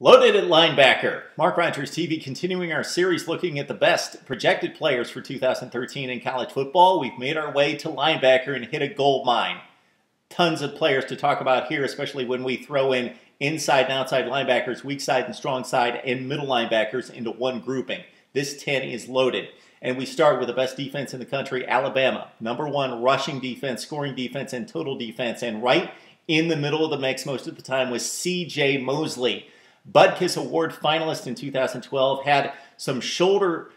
Loaded at linebacker. Mark Rogers TV continuing our series looking at the best projected players for 2013 in college football. We've made our way to linebacker and hit a gold mine. Tons of players to talk about here, especially when we throw in inside and outside linebackers, weak side and strong side, and middle linebackers into one grouping. This 10 is loaded. And we start with the best defense in the country, Alabama. #1 rushing defense, scoring defense, and total defense. And right in the middle of the mix most of the time was C.J. Moseley. Butkus Award finalist in 2012, had some shoulder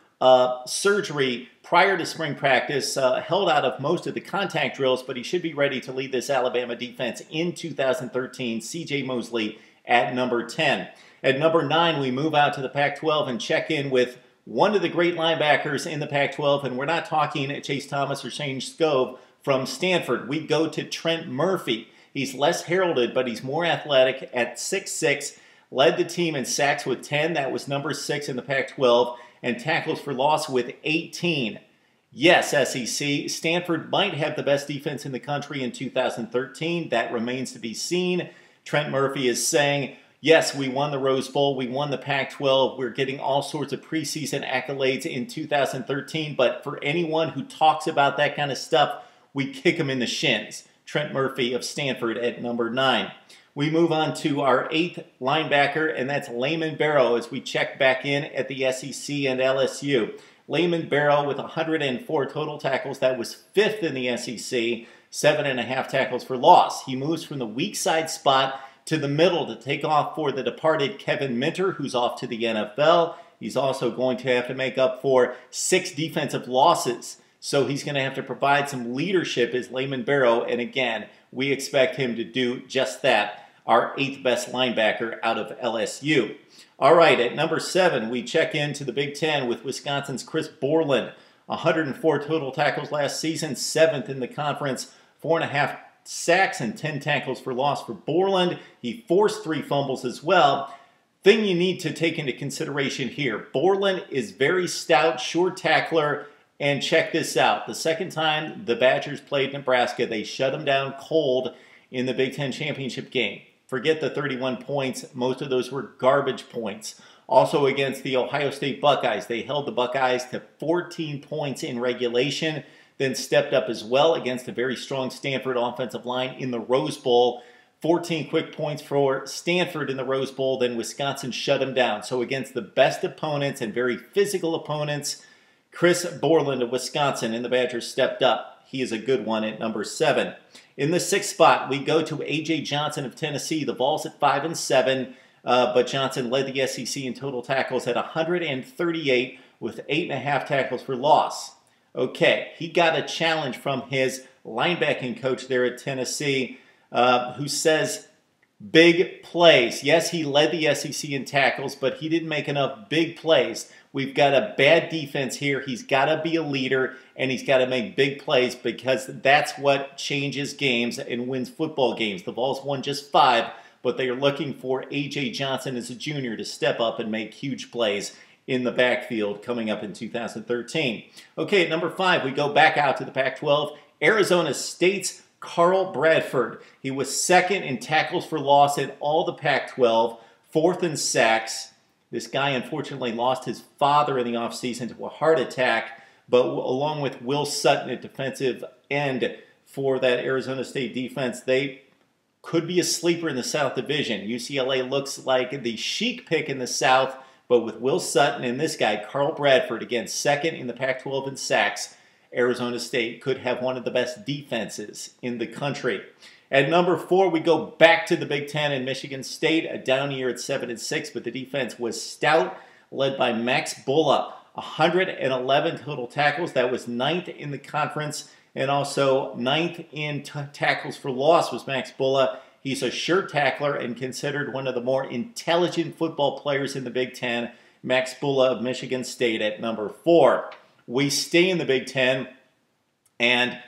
surgery prior to spring practice, held out of most of the contact drills, but he should be ready to lead this Alabama defense in 2013. C.J. Moseley at number 10. At number 9, we move out to the Pac-12 and check in with one of the great linebackers in the Pac-12, and we're not talking Chase Thomas or Shayne Skov from Stanford. We go to Trent Murphy. He's less heralded, but he's more athletic at 6'6". Led the team in sacks with 10. That was number 6 in the Pac-12. And tackles for loss with 18. Yes, SEC, Stanford might have the best defense in the country in 2013. That remains to be seen. Trent Murphy is saying, yes, we won the Rose Bowl. We won the Pac-12. We're getting all sorts of preseason accolades in 2013. But for anyone who talks about that kind of stuff, we kick them in the shins. Trent Murphy of Stanford at number 9. We move on to our 8th linebacker, and that's Lamin Barrow as we check back in at the SEC and LSU. Lamin Barrow with 104 total tackles. That was 5th in the SEC, 7.5 tackles for loss. He moves from the weak side spot to the middle to take off for the departed Kevin Minter, who's off to the NFL. He's also going to have to make up for 6 defensive losses. So he's going to have to provide some leadership as Lamin Barrow, and again, we expect him to do just that. Our 8th best linebacker out of LSU. All right, at number 7, we check into the Big Ten with Wisconsin's Chris Borland. 104 total tackles last season, 7th in the conference, 4.5 sacks and 10 tackles for loss for Borland. He forced 3 fumbles as well. Thing you need to take into consideration here, Borland is very stout, short tackler, and check this out. The second time the Badgers played Nebraska, they shut him down cold in the Big Ten championship game. Forget the 31 points. Most of those were garbage points. Also against the Ohio State Buckeyes, they held the Buckeyes to 14 points in regulation, then stepped up as well against a very strong Stanford offensive line in the Rose Bowl. 14 quick points for Stanford in the Rose Bowl, then Wisconsin shut them down. So against the best opponents and very physical opponents, Chris Borland of Wisconsin and the Badgers stepped up. He is a good one at number 7. In the 6th spot, we go to A.J. Johnson of Tennessee. The Vols at 5 and 7, but Johnson led the SEC in total tackles at 138 with 8.5 tackles for loss. Okay, he got a challenge from his linebacking coach there at Tennessee, who says big plays. Yes, he led the SEC in tackles, but he didn't make enough big plays. We've got a bad defense here. He's got to be a leader, and he's got to make big plays because that's what changes games and wins football games. The Vols won just 5, but they are looking for A.J. Johnson as a junior to step up and make huge plays in the backfield coming up in 2013. Okay, at number 5, we go back out to the Pac-12. Arizona State's Carl Bradford. He was 2nd in tackles for loss in all the Pac-12, 4th in sacks. This guy unfortunately lost his father in the offseason to a heart attack, but along with Will Sutton at defensive end for that Arizona State defense, they could be a sleeper in the South Division. UCLA looks like the chic pick in the South, but with Will Sutton and this guy, Carl Bradford, again, 2nd in the Pac-12 in sacks, Arizona State could have one of the best defenses in the country. At number 4, we go back to the Big Ten and Michigan State, a down year at 7 and 6, but the defense was stout, led by Max Bullough. 111 total tackles. That was 9th in the conference, and also 9th in tackles for loss was Max Bullough. He's a sure tackler and considered one of the more intelligent football players in the Big Ten. Max Bullough of Michigan State at number 4. We stay in the Big Ten, and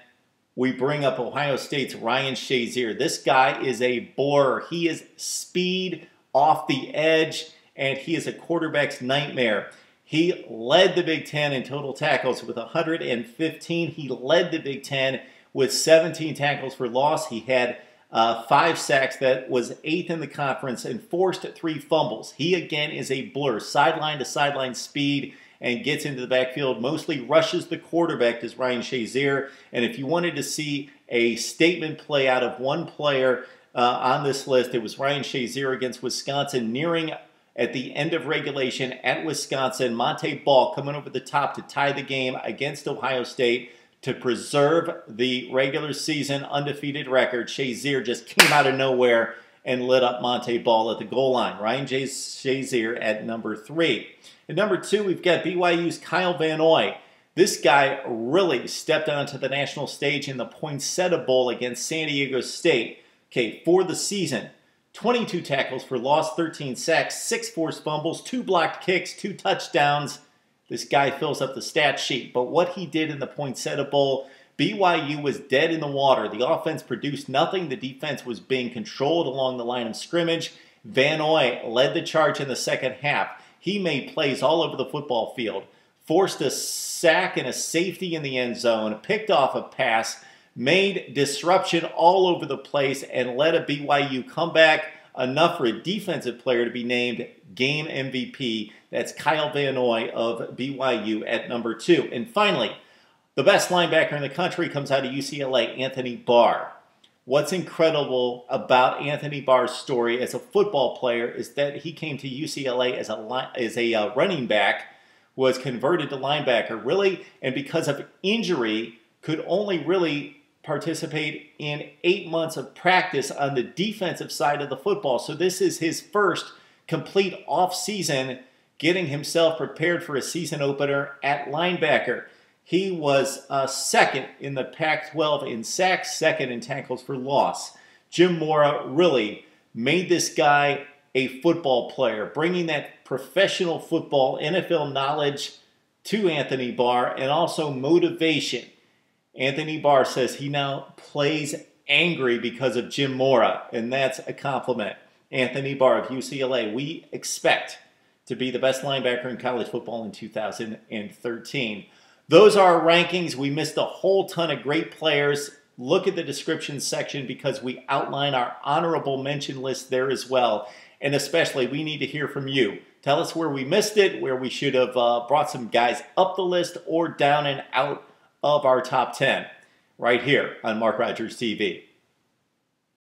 we bring up Ohio State's Ryan Shazier. This guy is a borer. He is speed off the edge, and he is a quarterback's nightmare. He led the Big Ten in total tackles with 115. He led the Big Ten with 17 tackles for loss. He had 5 sacks, that was 8th in the conference, and forced 3 fumbles. He, again, is a blur, sideline to sideline speed, and gets into the backfield, mostly rushes the quarterback, as Ryan Shazier. And if you wanted to see a statement play out of one player on this list, it was Ryan Shazier against Wisconsin, nearing at the end of regulation at Wisconsin. Montee Ball coming over the top to tie the game against Ohio State to preserve the regular season undefeated record. Shazier just came out of nowhere and lit up Montee Ball at the goal line. Ryan Shazier at number 3. At number 2, we've got BYU's Kyle Van Noy. This guy really stepped onto the national stage in the Poinsettia Bowl against San Diego State. Okay, for the season, 22 tackles for loss, 13 sacks, 6 forced fumbles, 2 blocked kicks, 2 touchdowns. This guy fills up the stat sheet. But what he did in the Poinsettia Bowl, BYU was dead in the water. The offense produced nothing. The defense was being controlled along the line of scrimmage. Van Noy led the charge in the second half. He made plays all over the football field, forced a sack and a safety in the end zone, picked off a pass, made disruption all over the place, and led a BYU comeback, enough for a defensive player to be named game MVP. That's Kyle Van Noy of BYU at number 2. And finally, the best linebacker in the country comes out of UCLA, Anthony Barr. What's incredible about Anthony Barr's story as a football player is that he came to UCLA as a running back, was converted to linebacker, really, and because of injury, could only really participate in 8 months of practice on the defensive side of the football. So this is his first complete off-season, getting himself prepared for a season opener at linebacker. He was second in the Pac-12 in sacks, second in tackles for loss. Jim Mora really made this guy a football player, bringing that professional football, NFL knowledge to Anthony Barr, and also motivation. Anthony Barr says he now plays angry because of Jim Mora, and that's a compliment. Anthony Barr of UCLA, we expect to be the best linebacker in college football in 2013. Those are our rankings. We missed a whole ton of great players. Look at the description section because we outline our honorable mention list there as well. And especially, we need to hear from you. Tell us where we missed it, where we should have brought some guys up the list or down and out of our top 10 right here on Mark Rogers TV.